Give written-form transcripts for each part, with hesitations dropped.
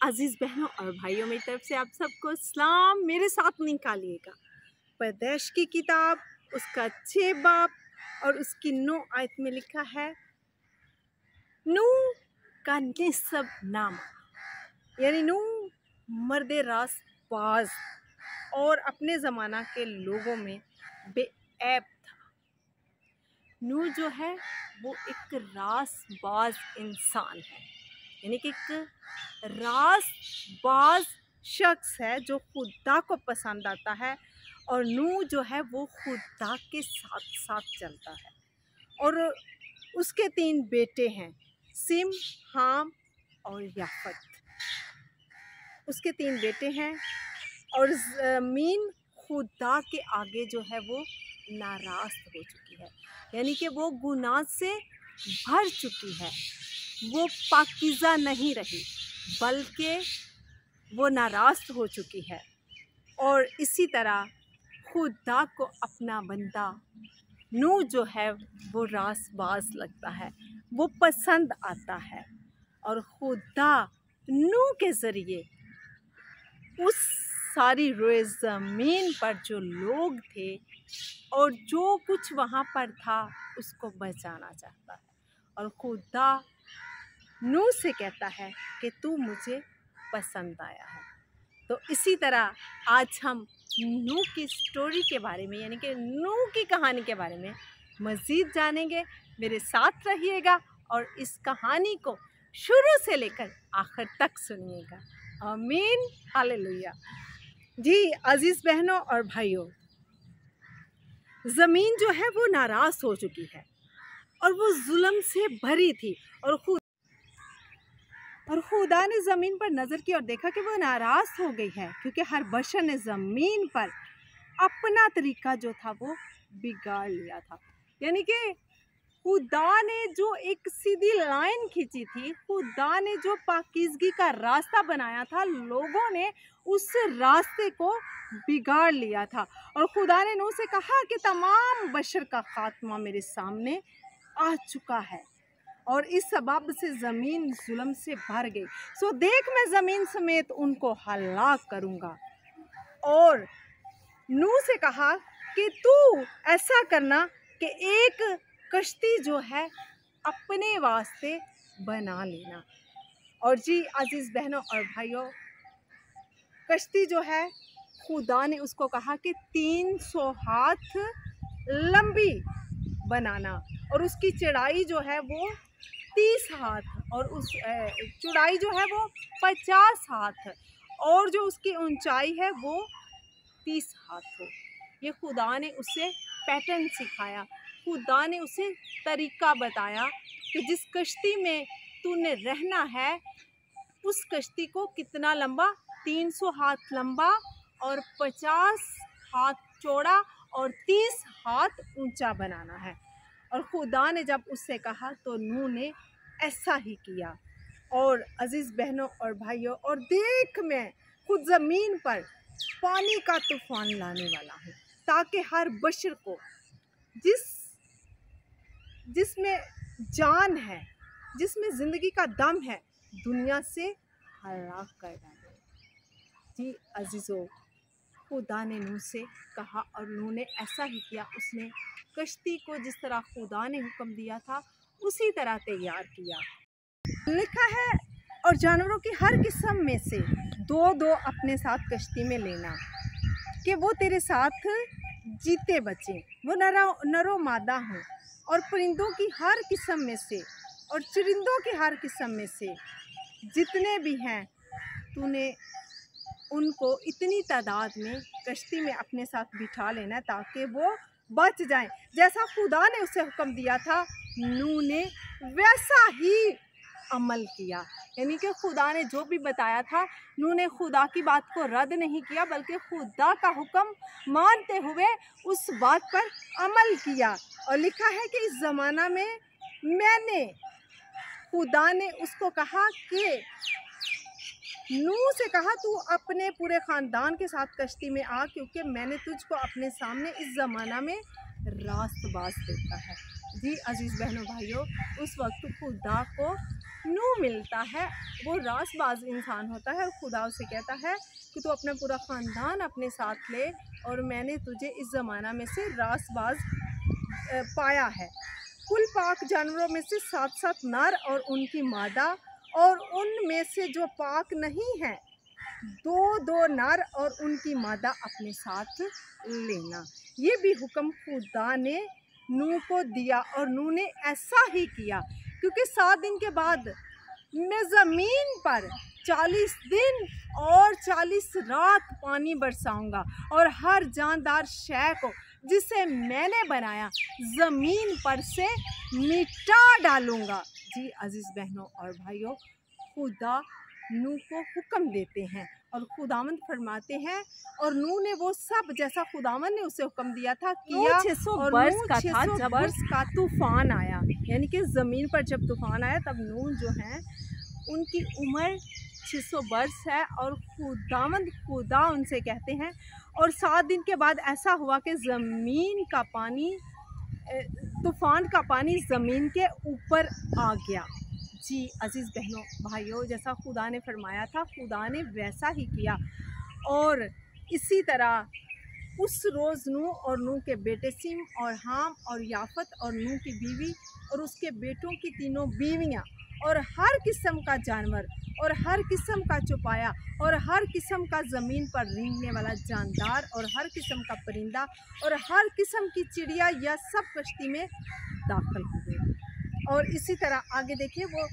अजीज़ बहनों और भाइयों, मेरी तरफ से आप सबको सलाम। मेरे साथ निकालिएगा पैदाइश की किताब, उसका 6 बाब और उसकी 9 आयत में लिखा है नूह का निस्ब नामा, यानी नूह मर्द रास बाज और अपने ज़माना के लोगों में बेऐब था। नूह जो है वो एक रासबाज इंसान है, यानी कि एक रासबाज शख्स है जो खुदा को पसंद आता है। और नूह जो है वो खुदा के साथ साथ चलता है। और उसके 3 बेटे हैं, सिम, हाम और याफत। उसके 3 बेटे हैं और ज़मीन खुदा के आगे जो है वो नाराज़ हो चुकी है, यानी कि वो गुनाह से भर चुकी है। वो पाकीज़ा नहीं रही बल्कि वो नाराज़ हो चुकी है। और इसी तरह खुदा को अपना बंदा नूह जो है वो रासबाज लगता है, वो पसंद आता है। और खुदा नूह के ज़रिए उस सारी रोए ज़मीन पर जो लोग थे और जो कुछ वहाँ पर था उसको बचाना चाहता है। और खुदा नूह से कहता है कि तू मुझे पसंद आया है। तो इसी तरह आज हम नूह की स्टोरी के बारे में, यानी कि नूह की कहानी के बारे में मज़ीद जानेंगे। मेरे साथ रहिएगा और इस कहानी को शुरू से लेकर आखिर तक सुनिएगा। आमीन, हालेलुया। जी अजीज़ बहनों और भाइयों, ज़मीन जो है वो नाराज़ हो चुकी है और वो जुल्म से भरी थी। और खुदा ने ज़मीन पर नज़र की और देखा कि वो नाराज़ हो गई है, क्योंकि हर बशर ने ज़मीन पर अपना तरीका जो था वो बिगाड़ लिया था। यानी कि खुदा ने जो एक सीधी लाइन खींची थी, खुदा ने जो पाकीज़गी का रास्ता बनाया था, लोगों ने उस रास्ते को बिगाड़ लिया था। और खुदा ने नूह से कहा कि तमाम बशर का खात्मा मेरे सामने आ चुका है और इस सबब से ज़मीन जुल्म से भर गई। सो देख, मैं ज़मीन समेत उनको हलाक करूँगा। और नूह से कहा कि तू ऐसा करना कि एक कश्ती जो है अपने वास्ते बना लेना। और जी अजीज़ बहनों और भाइयों, कश्ती जो है खुदा ने उसको कहा कि 300 हाथ लंबी बनाना और उसकी चौड़ाई जो है वो 30 हाथ और उस चौड़ाई जो है वो 50 हाथ और जो उसकी ऊंचाई है वो 30 हाथ हो। ये खुदा ने उसे पैटर्न सिखाया, खुदा ने उसे तरीका बताया कि जिस कश्ती में तूने रहना है उस कश्ती को कितना लंबा, 300 हाथ लंबा और 50 हाथ चौड़ा और 30 हाथ ऊंचा बनाना है। और खुदा ने जब उससे कहा तो नूह ने ऐसा ही किया। और अजीज़ बहनों और भाइयों, और देख, मैं खुद ज़मीन पर पानी का तूफान लाने वाला हूँ ताकि हर बशर को जिसमें जान है, जिसमें ज़िंदगी का दम है, दुनिया से हलाक कर डाले। जी अजीज़ों, खुदा ने नूह से कहा और नूह ने ऐसा ही किया। उसने कश्ती को जिस तरह खुदा ने हुक्म दिया था उसी तरह तैयार किया। लिखा है, और जानवरों की हर किस्म में से 2-2 अपने साथ कश्ती में लेना कि वो तेरे साथ जीते बचे, वो नरो मादा हों। और परिंदों की हर किस्म में से और चरिंदों की हर किस्म में से जितने भी हैं, तूने उनको इतनी तादाद में कश्ती में अपने साथ बिठा लेना ताकि वो बच जाएं। जैसा खुदा ने उसे हुक्म दिया था, नूह ने वैसा ही अमल किया। यानी कि खुदा ने जो भी बताया था, नूह ने खुदा की बात को रद्द नहीं किया बल्कि खुदा का हुक्म मानते हुए उस बात पर अमल किया। और लिखा है कि इस ज़माना में खुदा ने उसको कहा कि नूह से कहा, तू अपने पूरे ख़ानदान के साथ कश्ती में आ, क्योंकि मैंने तुझको अपने सामने इस ज़माना में रास्तबाज देखा है। जी अजीज़ बहनों भाइयों, उस वक्त खुदा को नूह मिलता है। वो रासबाज इंसान होता है और खुदा उसे कहता है कि तू अपना पूरा ख़ानदान अपने साथ ले और मैंने तुझे इस ज़माना में से रासबाज पाया है। कुल पाक जानवरों में से 7-7 नर और उनकी मादा, और उनमें से जो पाक नहीं है 2-2 नर और उनकी मादा अपने साथ लेना। ये भी हुक्म खुदा ने नूह को दिया और नूह ने ऐसा ही किया, क्योंकि 7 दिन के बाद मैं ज़मीन पर 40 दिन और 40 रात पानी बरसाऊंगा और हर जानदार शय को जिसे मैंने बनाया ज़मीन पर से मिटा डालूंगा। जी अजीज़ बहनों और भाइयों, खुदा नूह को हुक्म देते हैं और खुदावंद फरमाते हैं, और नूह ने वो सब जैसा खुदावंद ने उसे हुक्म दिया था किया। 600 बरस का था जब बरस का तूफान आया, यानी कि ज़मीन पर जब तूफान आया तब नूह जो है उनकी उम्र 600 बरस है, और खुदा उनसे कहते हैं। और 7 दिन के बाद ऐसा हुआ कि ज़मीन का पानी, तूफ़ान का पानी ज़मीन के ऊपर आ गया। जी अजीज़ बहनों भाइयों, जैसा खुदा ने फरमाया था खुदा ने वैसा ही किया। और इसी तरह उस रोज़ नूह और नूह के बेटे सिम और हाम और याफत और नूह की बीवी और उसके बेटों की तीनों बीवियाँ और हर किस्म का जानवर और हर किस्म का चौपाया और हर किस्म का ज़मीन पर रेंगने वाला जानदार और हर किस्म का परिंदा और हर किस्म की चिड़िया, यह सब कश्ती में दाखिल हुए। और इसी तरह आगे देखिए वो,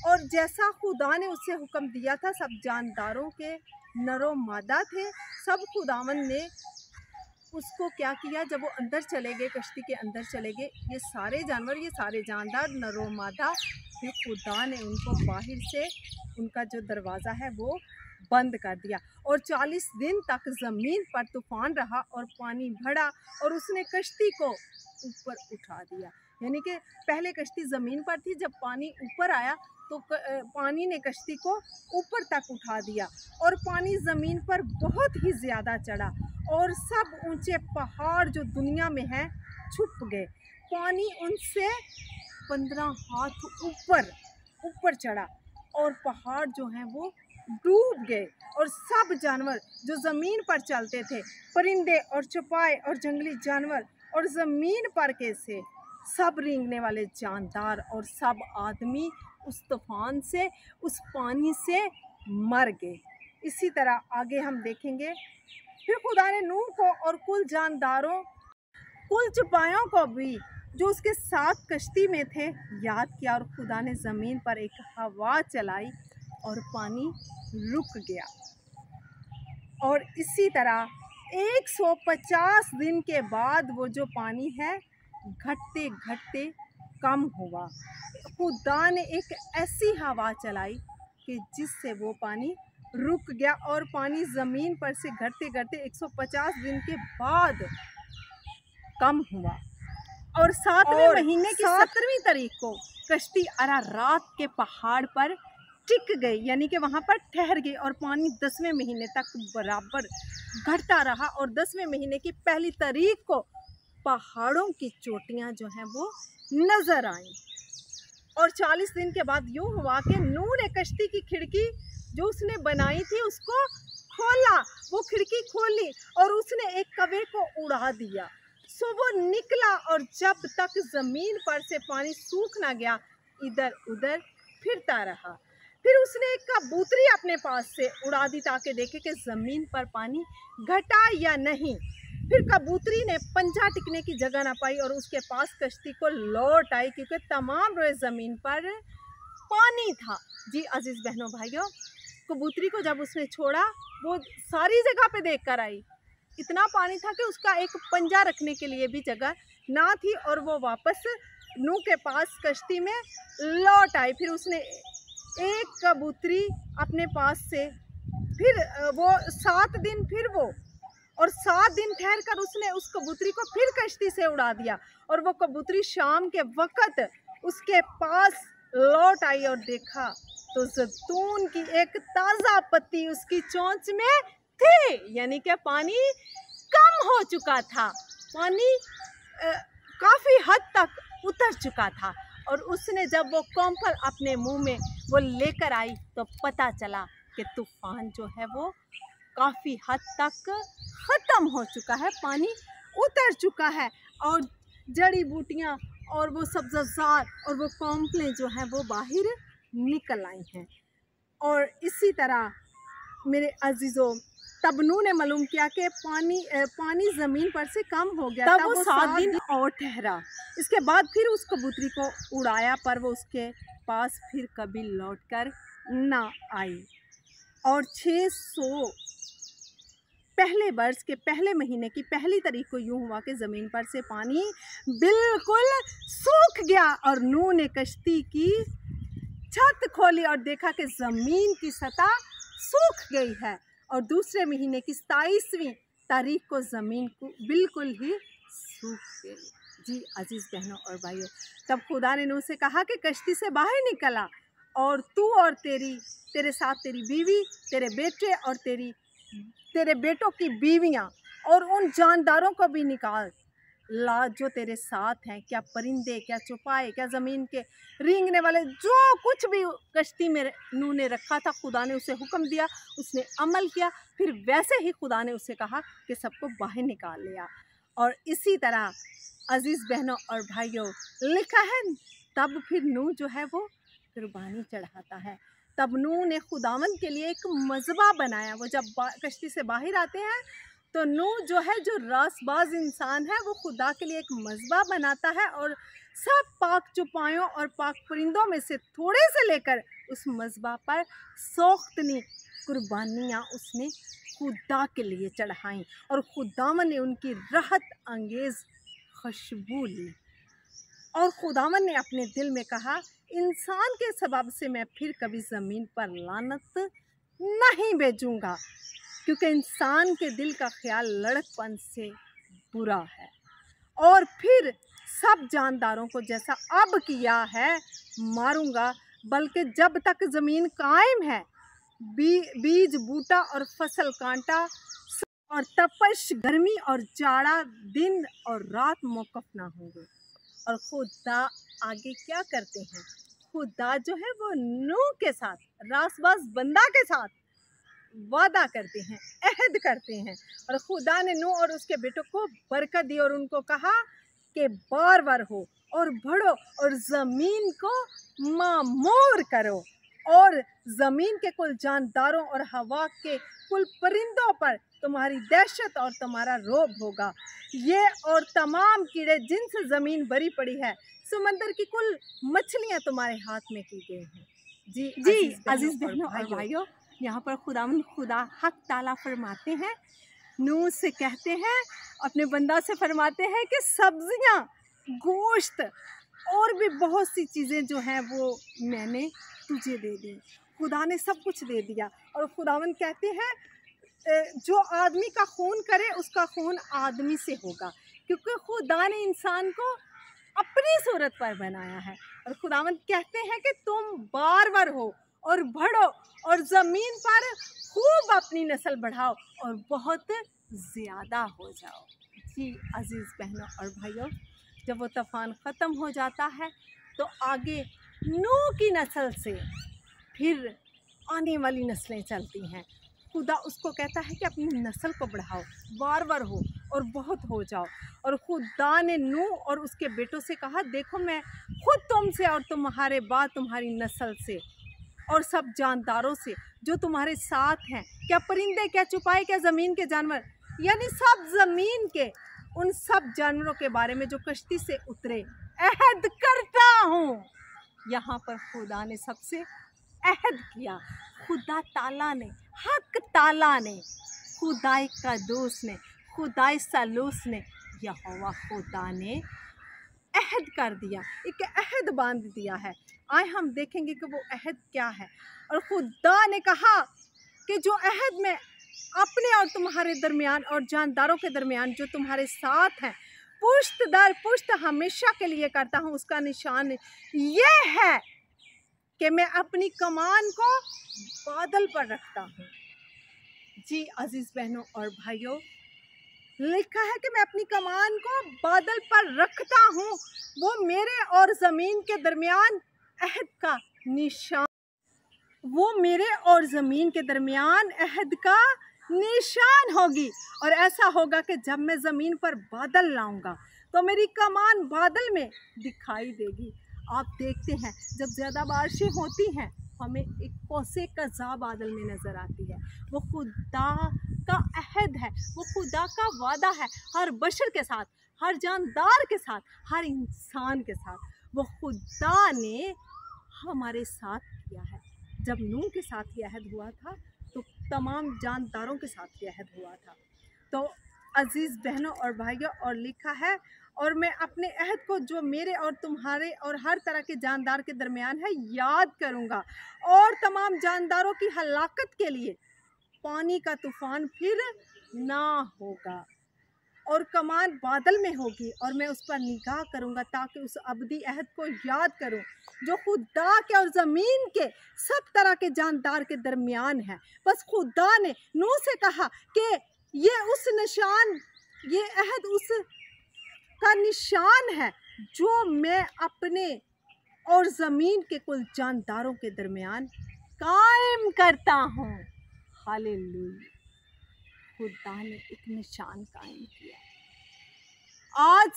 और जैसा खुदा ने उससे हुक्म दिया था सब जानदारों के नरो मादा थे। सब खुदावन ने उसको क्या किया, जब वो अंदर चले गए, कश्ती के अंदर चले गए, ये सारे जानवर, ये सारे जानदार नरो मादा, फिर खुदा ने उनको बाहर से उनका जो दरवाज़ा है वो बंद कर दिया। और 40 दिन तक ज़मीन पर तूफ़ान रहा और पानी बढ़ा और उसने कश्ती को ऊपर उठा दिया। यानी कि पहले कश्ती ज़मीन पर थी, जब पानी ऊपर आया तो पानी ने कश्ती को ऊपर तक उठा दिया और पानी ज़मीन पर बहुत ही ज़्यादा चढ़ा और सब ऊंचे पहाड़ जो दुनिया में हैं छुप गए। पानी उनसे 15 हाथ ऊपर चढ़ा और पहाड़ जो हैं वो डूब गए और सब जानवर जो ज़मीन पर चलते थे, परिंदे और चौपाए और जंगली जानवर और ज़मीन पर के से सब रेंगने वाले जानदार और सब आदमी उस तूफान से, उस पानी से मर गए। इसी तरह आगे हम देखेंगे, फिर खुदा ने नूह को और कुल जानदारों, कुल चौपायों को भी जो उसके साथ कश्ती में थे याद किया, और खुदा ने ज़मीन पर एक हवा चलाई और पानी रुक गया। और इसी तरह 150 दिन के बाद वो जो पानी है घटते घटते कम हुआ। खुदा ने एक ऐसी हवा चलाई कि जिससे वो पानी रुक गया और पानी ज़मीन पर से घटते घटते 150 दिन के बाद कम हुआ। और 7वें महीने की 17वीं तारीख को कश्ती अरारात के पहाड़ पर टिक गई, यानी कि वहाँ पर ठहर गई, और पानी 10वें महीने तक बराबर घटता रहा। और 10वें महीने की पहली तारीख को पहाड़ों की चोटियाँ जो हैं वो नज़र आईं। और 40 दिन के बाद यूँ हुआ कि नूह ने कश्ती की खिड़की जो उसने बनाई थी उसको खोला, वो खिड़की खोली और उसने एक कौवे को उड़ा दिया। सो वो निकला और जब तक ज़मीन पर से पानी सूख ना गया इधर उधर फिरता रहा। फिर उसने एक कबूतरी अपने पास से उड़ा दी ताकि देखे कि ज़मीन पर पानी घटा या नहीं। फिर कबूतरी ने पंजा टिकने की जगह ना पाई और उसके पास कश्ती को लौट आई, क्योंकि तमाम रोए ज़मीन पर पानी था। जी अजीज़ बहनों भाइयों, कबूतरी को जब उसने छोड़ा वो सारी जगह पे देख कर आई, इतना पानी था कि उसका एक पंजा रखने के लिए भी जगह ना थी, और वो वापस नूह के पास कश्ती में लौट आई। फिर उसने एक कबूतरी अपने पास से, फिर वो 7 दिन, फिर वो और 7 दिन ठहर कर उसने उस कबूतरी को फिर कश्ती से उड़ा दिया, और वो कबूतरी शाम के वक़्त उसके पास लौट आई और देखा तो जैतून की एक ताज़ा पत्ती उसकी चोंच में थी, यानी कि पानी कम हो चुका था। पानी काफ़ी हद तक उतर चुका था। और उसने जब वो कम्बल अपने मुंह में वो लेकर आई तो पता चला कि तूफान जो है वो काफ़ी हद तक ख़त्म हो चुका है, पानी उतर चुका है और जड़ी बूटियाँ और वो सब्ज़ार और वो कॉम्पलें जो हैं वो बाहर निकल आई हैं। और इसी तरह मेरे अजीज़ों, तब नूह ने मालूम किया कि पानी ज़मीन पर से कम हो गया। तब वो 7 दिन और ठहरा। इसके बाद फिर उस कबूतरी को उड़ाया, पर वो उसके पास फिर कभी लौट कर ना आई। और 600 पहले वर्ष के पहले महीने की पहली तारीख को यूँ हुआ कि ज़मीन पर से पानी बिल्कुल सूख गया और नूह ने कश्ती की छत खोली और देखा कि ज़मीन की सतह सूख गई है। और दूसरे महीने की 27वीं तारीख को ज़मीन को बिल्कुल ही सूख गई। जी अजीज़ बहनों और भाइयों, तब खुदा ने नूह से कहा कि कश्ती से बाहर निकला और तू और तेरे साथ तेरी बीवी, तेरे बेटे और तेरे बेटों की बीवियां और उन जानदारों को भी निकाल ला जो तेरे साथ हैं, क्या परिंदे, क्या चौपाए, क्या ज़मीन के रेंगने वाले, जो कुछ भी कश्ती में नूह ने रखा था, खुदा ने उसे हुक्म दिया, उसने अमल किया। फिर वैसे ही खुदा ने उसे कहा कि सबको बाहर निकाल लिया। और इसी तरह अजीज़ बहनों और भाइयों, लिखा है तब फिर नूह जो है वो कुर्बानी चढ़ाता है। तब नूह ने खुदावंद के लिए एक मज़बा बनाया। वो जब कश्ती से बाहर आते हैं तो नूह जो है, जो रासबाज इंसान है, वो खुदा के लिए एक मज़बा बनाता है और सब पाक चौपायों और पाक परिंदों में से थोड़े से लेकर उस मज़बा पर सोख्तनी कुर्बानियाँ उसने खुदा के लिए चढ़ाईं और खुदावन ने उनकी राहत अंगेज़ खुशबू ली। और खुदावन ने अपने दिल में कहा, इंसान के सबब से मैं फिर कभी ज़मीन पर लानत नहीं भेजूँगा, क्योंकि इंसान के दिल का ख्याल लड़कपन से बुरा है। और फिर सब जानदारों को जैसा अब किया है मारूंगा, बल्कि जब तक ज़मीन कायम है बीज बूटा और फसल कांटा और तपश गर्मी और जाड़ा दिन और रात मौक़िफ़ ना होंगे। और खुदा आगे क्या करते हैं? खुदा जो है वो नूह के साथ, रासबाज बंदा के साथ वादा करते हैं, अहद करते हैं। और खुदा ने नूह और उसके बेटों को बरकत दी और उनको कहा कि बार हो और बढ़ो और ज़मीन को मामूर करो और ज़मीन के कुल जानदारों और हवा के कुल परिंदों पर तुम्हारी दहशत और तुम्हारा रोब होगा। ये और तमाम कीड़े जिनसे ज़मीन भरी पड़ी है, समंदर की कुल मछलियाँ तुम्हारे हाथ में की गई हैं। जी अजीज़ बहनों और भाइयों, यहाँ पर खुदा हक ताला फरमाते हैं, नूह से कहते हैं, अपने बंदा से फरमाते हैं कि सब्जियाँ, गोश्त और भी बहुत सी चीज़ें जो हैं वो मैंने तुझे दे दी। खुदा ने सब कुछ दे दिया। और खुदावंद कहते हैं, जो आदमी का खून करे उसका खून आदमी से होगा, क्योंकि खुदा ने इंसान को अपनी सूरत पर बनाया है। और खुदावंद कहते हैं कि तुम बार हो और बढ़ो और ज़मीन पर खूब अपनी नस्ल बढ़ाओ और बहुत ज़्यादा हो जाओ। जी अजीज़ बहनों और भाइयों, जब वो तूफ़ान ख़त्म हो जाता है तो आगे नूह की नस्ल से फिर आने वाली नस्लें चलती हैं। खुदा उसको कहता है कि अपनी नस्ल को बढ़ाओ, बार हो और बहुत हो जाओ। और खुदा ने नूह और उसके बेटों से कहा, देखो मैं खुद तुमसे और तुम्हारे बाद तुम्हारी नस्ल से और सब जानदारों से जो तुम्हारे साथ हैं, क्या परिंदे, क्या चौपाए, क्या ज़मीन के जानवर, यानी सब ज़मीन के उन सब जानवरों के बारे में जो कश्ती से उतरे, अहद करता हूँ। यहाँ पर खुदा ने सबसे अहद किया। खुदा ताला ने, हक ताला ने, खुदाए कदूस ने, खुदाए सलूस ने, यहोवा खुदा ने अहद कर दिया, एक अहद बांध दिया है। आए हम देखेंगे कि वो अहद क्या है। और खुदा ने कहा कि जो अहद में अपने और तुम्हारे दरमियान और जानदारों के दरमियान जो तुम्हारे साथ हैं, पुश्त दर पुश्त हमेशा के लिए करता हूँ, उसका निशान ये है कि मैं अपनी कमान को बादल पर रखता हूँ। जी अजीज़ बहनों और भाइयों, लिखा है कि मैं अपनी कमान को बादल पर रखता हूँ, वो मेरे और ज़मीन के दरमियान अहद का निशान, वो मेरे और ज़मीन के दरमियान अहद का निशान होगी। और ऐसा होगा कि जब मैं ज़मीन पर बादल लाऊंगा तो मेरी कमान बादल में दिखाई देगी। आप देखते हैं जब ज़्यादा बारिशें होती हैं हमें एक कौसे कज़ा बादल में नज़र आती है। वो खुदा का अहद है, वो खुदा का वादा है हर बशर के साथ, हर जानदार के साथ, हर इंसान के साथ। वो खुदा ने हमारे साथ किया है। जब नूह के साथ ये अहद हुआ था तो तमाम जानदारों के साथ ये अहद हुआ था। तो अज़ीज़ बहनों और भाइयों, और लिखा है, और मैं अपने अहद को जो मेरे और तुम्हारे और हर तरह के जानदार के दरमियान है याद करूँगा, और तमाम जानदारों की हलाकत के लिए पानी का तूफ़ान फिर ना होगा, और कमान बादल में होगी, और मैं उस पर निगाह करूँगा ताकि उस अबदी अहद को याद करूँ जो खुदा के और ज़मीन के सब तरह के जानदार के दरमियान है। बस खुदा ने नूह से कहा कि ये उस निशान, ये अहद उस का निशान है जो मैं अपने और ज़मीन के कुल जानदारों के दरमियान कायम करता हूँ। हालेलुया, खुदा ने एक निशान कायम किया। आज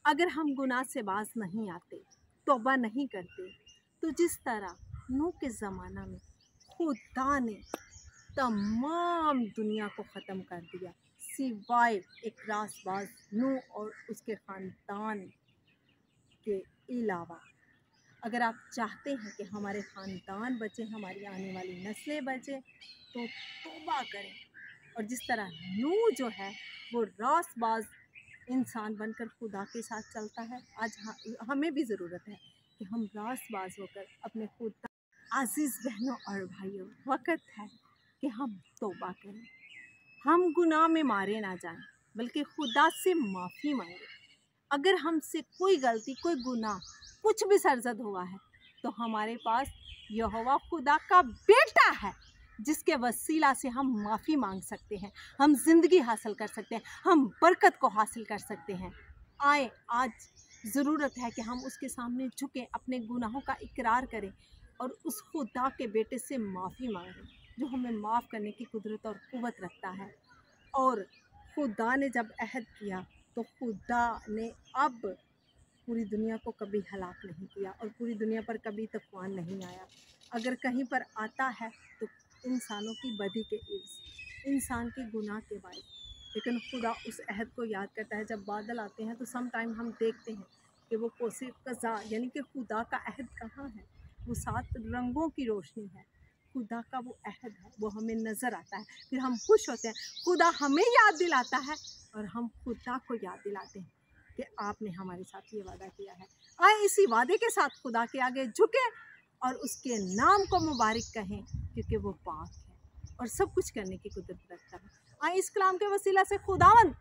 अगर हम गुनाह से बाज नहीं आते, तौबा नहीं करते, तो जिस तरह नूह के ज़माना में खुदा ने तमाम दुनिया को ख़त्म कर दिया सिवाय एक रासबाज नूह और उसके ख़ानदान के अलावा। अगर आप चाहते हैं कि हमारे ख़ानदान बचे, हमारी आने वाली नस्लें बचे, तो तौबा करें। और जिस तरह नूह जो है वो रासबाज इंसान बनकर खुदा के साथ चलता है, आज हमें भी ज़रूरत है कि हम रासबाज होकर अपने खुदा। अज़ीज़ बहनों और भाइयों, वक़्त है कि हम तौबा करें, हम गुनाह में मारे ना जाएं, बल्कि खुदा से माफ़ी मांगें। अगर हमसे कोई गलती, कोई गुनाह, कुछ भी सरजद हुआ है, तो हमारे पास यहोवा खुदा का बेटा है जिसके वसीला से हम माफ़ी मांग सकते हैं, हम ज़िंदगी हासिल कर सकते हैं, हम बरकत को हासिल कर सकते हैं। आए, आज ज़रूरत है कि हम उसके सामने झुकें, अपने गुनाहों का इकरार करें और उस खुदा के बेटे से माफ़ी मांगें जो हमें माफ़ करने की कुदरत और क़ुव्वत रखता है। और खुदा ने जब अहद किया तो खुदा ने अब पूरी दुनिया को कभी हलाक नहीं किया और पूरी दुनिया पर कभी तूफ़ान नहीं आया। अगर कहीं पर आता है तो इंसानों की बदी के इर्ज़, इंसान के गुनाह के बायस, लेकिन खुदा उस अहद को याद करता है। जब बादल आते हैं तो सम टाइम हम देखते हैं कि वो कोसे कज़ा यानी कि खुदा का अहद कहाँ है। वो 7 रंगों की रोशनी है, खुदा का वो अहद है, वो हमें नज़र आता है। फिर हम खुश होते हैं, खुदा हमें याद दिलाता है और हम खुदा को याद दिलाते हैं कि आपने हमारे साथ ये वादा किया है। आए इसी वादे के साथ खुदा के आगे झुके और उसके नाम को मुबारक कहें, क्योंकि वो पाक है और सब कुछ करने की कुदरत रखता है। आए इस कलाम के वसीला से खुदावंद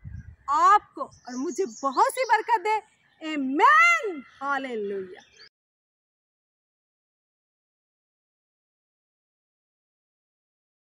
आपको और मुझे बहुत सी बरकत दे। आमीन, हालेलुया।